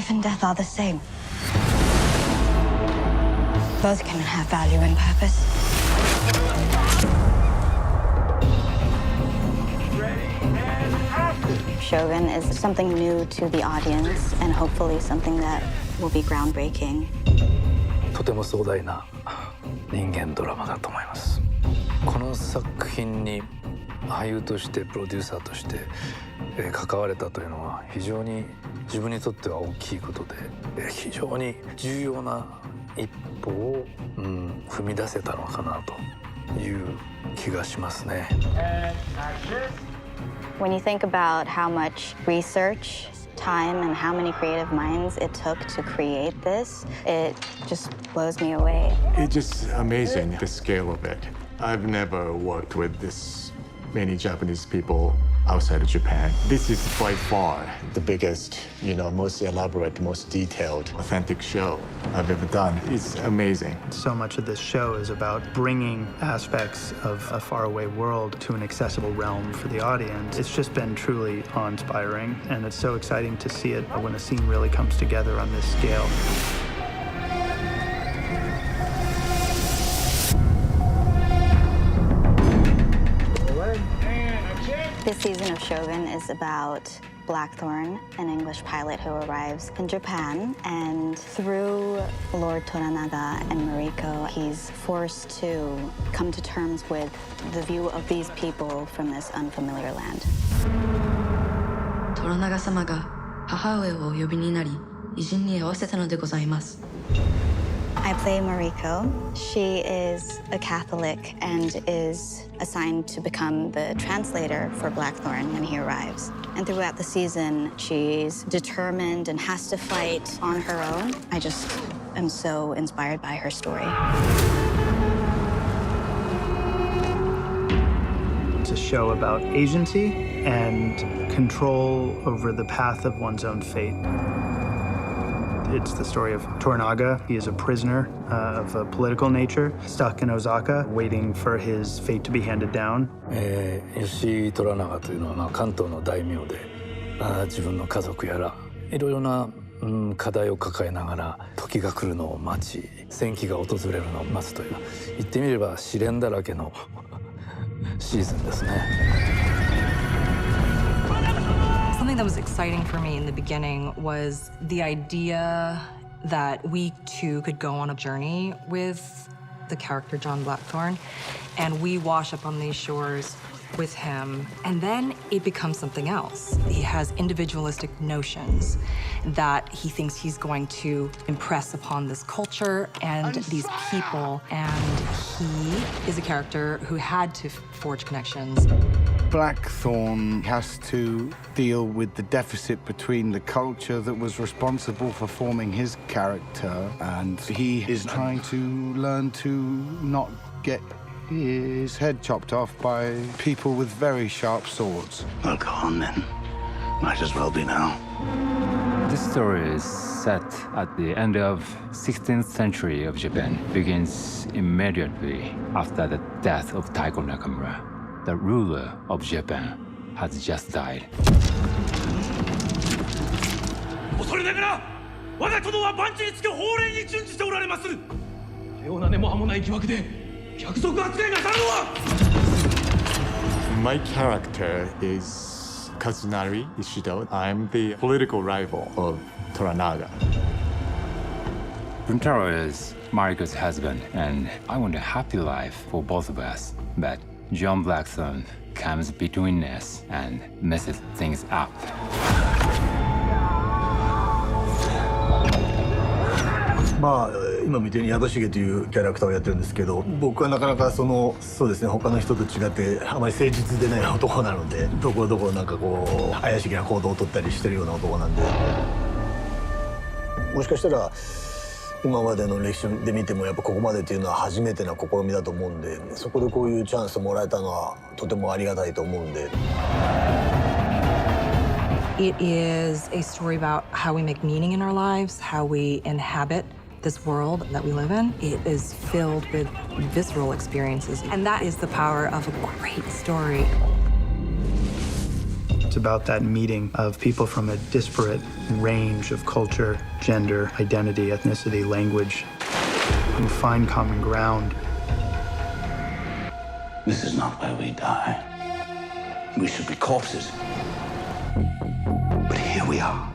Life and death are the same. Both can have value and purpose. Shogun is something new to the audience and hopefully something that will be groundbreaking. とても壮大な人間ドラマだと思います。この作品に俳優としてプロデューサーとして関われたというのは非常に自分にとっては大きいことで、非常に重要な一歩を、踏み出せたのかなという気がしますね。When you think about how much research, time, and how many creative minds it took to create this, it just blows me away. It's just amazing, the scale of it. I've never worked with this many Japanese people outside of Japan. This is by far the biggest, most elaborate, most detailed, authentic show I've ever done. It's amazing. So much of this show is about bringing aspects of a faraway world to an accessible realm for the audience. It's just been truly awe-inspiring, and it's so exciting to see it when a scene really comes together on this scale. This season of Shogun is about Blackthorn, an English pilot who arrives in Japan, and through Lord Toranaga and Mariko, he's forced to come to terms with the view of these people from this unfamiliar land. トラナガ様が母上をお呼びになり、偉人に会わせたのでございます。I play Mariko. She is a Catholic and is assigned to become the translator for Blackthorn when he arrives. And throughout the season, she's determined and has to fight on her own. I just am so inspired by her story. It's a show about agency and control over the path of one's own fate. It's the story of Toranaga. He is a prisoner of a political nature, stuck in Osaka, waiting for his fate to be handed down. 吉井虎長というのは、関東の大名で、自分の家族やらいろいろな、課題を抱えながら時が来るのを待ち、戦期が訪れるのを待つという、言ってみれば試練だらけのシーズンですね。Something that was exciting for me in the beginning was the idea that we too could go on a journey with the character John Blackthorn, and we wash up on these shores with him, and then it becomes something else. He has individualistic notions that he thinks he's going to impress upon this culture and these people, and he is a character who had to forge connections. Blackthorn has to deal with the deficit between the culture that was responsible for forming his character, and he is trying to learn to not get his head chopped off by people with very sharp swords. Well, go on then. Might as well be now. This story is set at the end of 16th century of Japan. Begins immediately after the death of Taiko Nakamura. The ruler of Japan has just died. 恐れながら我が殿は万事につけ法令に準じておられまする。かような根も葉もない疑惑で逆賊扱いなさるのは。 My character is Kazunari Ishido. I'm the political rival of Toranaga. Buntaro is Mariko's husband, and I want a happy life for both of us. But John Blackthorn comes between us and messes things up. 今みたいに宿重というキャラクターをやってるんですけど、僕はなかなかそうですね、他の人と違ってあまり誠実でない男なので、どこどこなんかこう怪しげな行動を取ったりしてるような男なんで、もしかしたら今までの歴史で見てもやっぱここまでっていうのは初めてな試みだと思うんで、そこでこういうチャンスをもらえたのはとてもありがたいと思うんで。It is a story about how we make meaning in our lives, how we inhabit this world that we live in. It is filled with visceral experiences, and that is the power of a great story. It's about that meeting of people from a disparate range of culture, gender, identity, ethnicity, language, who find common ground. This is not where we die. We should be corpses. But here we are.